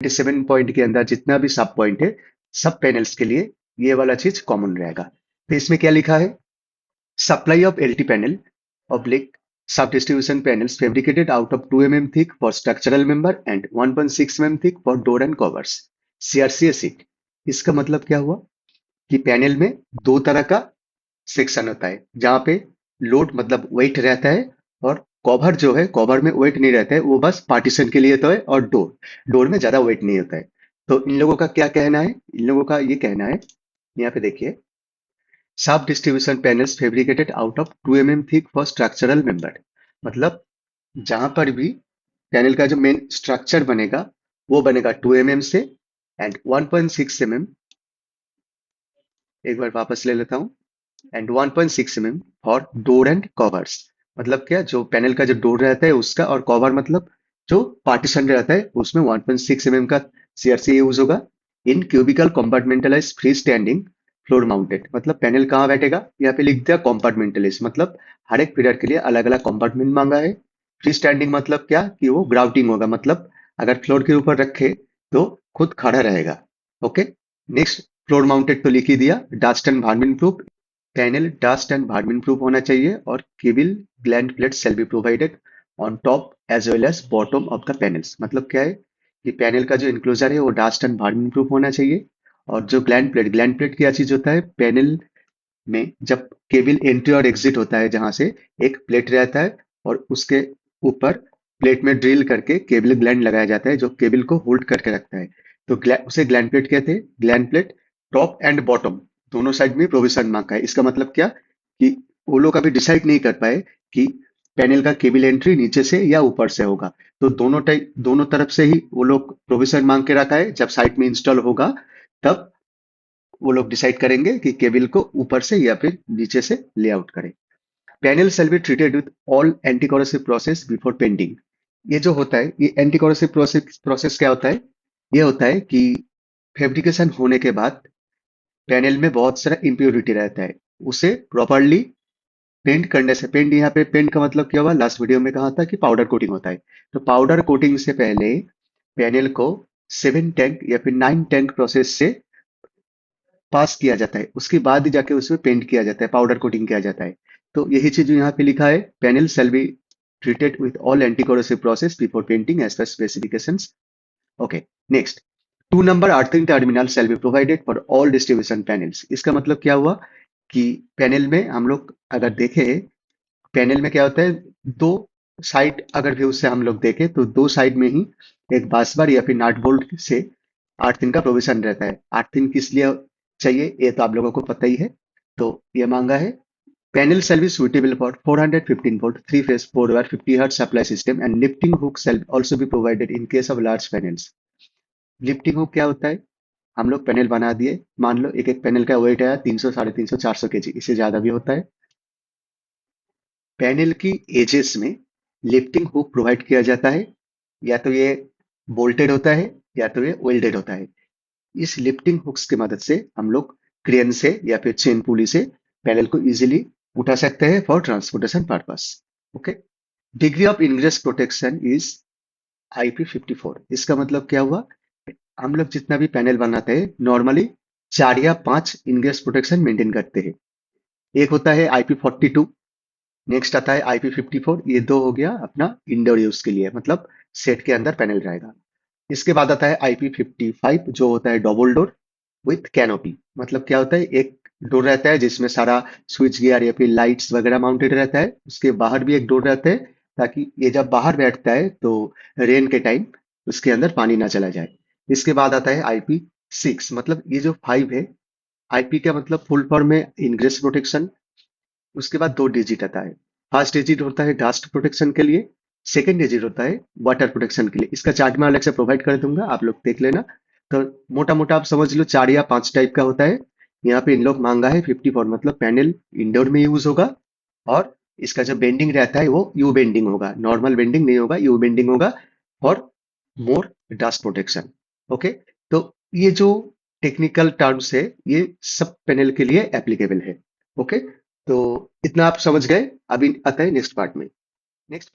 7 point के अंदर जितना भी सब पॉइंट है, सब पैनल्स के लिए ये वाला चीज कॉमन रहेगा। तो इसमें क्या लिखा है, supply of LT panel oblique sub distribution panels fabricated out of 2 mm thick for structural member and 1.6 mm thick for door and covers, CRCA sheet। इसका मतलब क्या हुआ कि पैनल में दो तरह का सेक्शन होता है, जहां पे लोड मतलब वेट रहता है, और कवर जो है, कवर में वेट नहीं रहता है, वो बस पार्टीशन के लिए होता है, और डोर, डोर में ज्यादा वेट नहीं होता है। तो इन लोगों का क्या कहना है, इन लोगों का ये कहना है, यहाँ पे देखिए, सब distribution panels fabricated out of 2 mm thick for structural member. मतलब जहां पर भी पैनल का जो मेन स्ट्रक्चर बनेगा, वो बनेगा 2 mm से, एंड 1.6 mm, एक बार वापस ले लेता हूँ, and 1.6 mm for door and covers. मतलब क्या, जो पैनल का जो डोर रहता है उसका, और कवर मतलब जो पार्टीशन रहता है उसमें 1.6 mm का सीआरसी यूज होगा। इन cubicle compartmentalise free standing floor mounted. मतलब पैनल कहाँ बैठेगा, यहाँ पे लिख दिया कंपार्टमेंटलाइज, मतलब हर एक पिलर के लिए अलग अलग कंपार्टमेंट मांगा है। फ्री स्टैंडिंग मतलब क्या, कि वो ग्राउटिंग होगा, मतलब अगर फ्लोर के ऊपर रखे तो खुद खड़ा रहेगा। ओके। नेक्स्ट, फ्लोर माउंटेड तो लिख ही दिया। Dust and vermin proof, panel dust and vermin proof होना चाहिए, और cable gland plate shall be provided on top as well as bottom of the panels. मतलब क्या है कि पैनल का जो इंक्लोजर है वो डस्ट एंड वार्मिंग प्रूफ होना चाहिए। और जो ग्लैंड प्लेट क्या चीज होता है, पैनल में जब केबल एंट्री और एग्जिट होता है, जहां से एक प्लेट रहता है, और उसके ऊपर प्लेट में ड्रिल करके केबल ग्लैंड लगाया जाता है, जो केबल को होल्ड करके रखता है। तो उसे ग्लैंड प्लेट कहते हैं। Gland plate top and bottom दोनों साइड में प्रोविजन मांगा है। इसका मतलब क्या, कि वो लोग अभी डिसाइड नहीं कर पाए कि पैनल का केबल एंट्री नीचे से या ऊपर से होगा। तो दोनों तरफ से ही वो लोग प्रोविजन मांग के रखा है। जब साइट में इंस्टॉल होगा, तब वो लोग डिसाइड करेंगे कि केबल को ऊपर से या फिर नीचे से लेआउट करें। Panel shall be treated with all anti-corrosive process before painting। ये जो होता है, ये एंटी कॉरोसिव प्रोसेस क्या होता है, ये होता है कि फेब्रिकेशन होने के बाद पैनल में बहुत सारा इम्प्योरिटी रहता है, उसे प्रॉपरली पेंट करने से, पेंट यहाँ पे पेंट का मतलब क्या हुआ, लास्ट वीडियो में कहा था कि पाउडर कोटिंग होता है। तो पाउडर कोटिंग से पहले पैनल को 7 टैंक या फिर 9 टैंक प्रोसेस से पास किया जाता है, उसके बाद ही जाके उसमें पेंट किया जाता है, पाउडर कोटिंग किया जाता है। तो यही चीज यहाँ पे लिखा है, panel shall be treated with all anti-corrosive process before painting as per specifications। Okay. Next, 2 number earthing terminal shall be provided for all distribution panels। इसका मतलब क्या हुआ कि पैनल में हम लोग अगर देखें, पैनल में क्या होता है, दो साइड अगर व्यू से हम लोग देखें, तो दो साइड में ही एक बासबार या फिर नट बोल्ट से अर्थिंग का प्रोविजन रहता है। अर्थिंग किस लिए चाहिए, ये तो आप लोगों को पता ही है। तो ये मांगा है, panel shall be suitable for 415 volt 3 phase 4 wire 50 hertz supply system and lifting hook shall also be provided in case of large panels। Lifting hook क्या होता है, हम लोग पैनल बना दिए, मान लो एक एक पैनल का वेट है 300 350 400 केजी, इससे ज्यादा भी होता है। पैनल की एजेस में लिफ्टिंग हुक प्रोवाइड किया जाता है, या तो ये बोल्टेड होता है या तो ये वेल्डेड होता है। इस लिफ्टिंग हुक्स की मदद से हम लोग क्रेन से या फिर चेन पुली से पैनल को इजीली उठा सकते हैं for transportation purpose. Okay. Degree of ingress protection is IP54। इसका मतलब क्या हुआ, हम लोग जितना भी पैनल बनाते हैं नॉर्मली 4 या 5 इंग्रेस प्रोटेक्शन मेंटेन करते हैं। एक होता है IP42, नेक्स्ट आता है IP54। ये दो हो गया अपना इंडोर यूज के लिए, मतलब सेट के अंदर पैनल रहेगा। इसके बाद आता है IP55, जो होता है डबल डोर विथ कैनोपी। मतलब क्या होता है, एक डोर रहता है जिसमें सारा स्विच गियर या फिर लाइट्स वगैरह माउंटेड रहता है, उसके बाहर भी एक डोर रहता है, ताकि ये जब बाहर बैठता है तो रेन के टाइम उसके अंदर पानी ना चला जाए। इसके बाद आता है IP6, मतलब ये जो 5 है, IP का मतलब फुल फॉर्म में इनग्रेस प्रोटेक्शन। उसके बाद 2 डिजिट आता है। फर्स्ट डिजिट होता है डस्ट प्रोटेक्शन के लिए, सेकेंड डिजिट होता है वाटर प्रोटेक्शन के लिए। इसका चार्ट मैं अलग से प्रोवाइड कर दूंगा, आप लोग देख लेना। तो मोटा मोटा आप समझ लो 4 या 5 टाइप का होता है। यहाँ पे इन लोग मांगा है 54, मतलब पैनल इंडोर में यूज होगा, और इसका जो बेंडिंग रहता है वो यू बेंडिंग होगा, नॉर्मल बेंडिंग नहीं होगा, यू बेंडिंग होगा for more dust protection. Okay. तो ये जो टेक्निकल टर्म्स है, ये सब पैनल के लिए एप्लीकेबल है। ओके। तो इतना आप समझ गए। अभी आता है नेक्स्ट पार्ट में। नेक्स्ट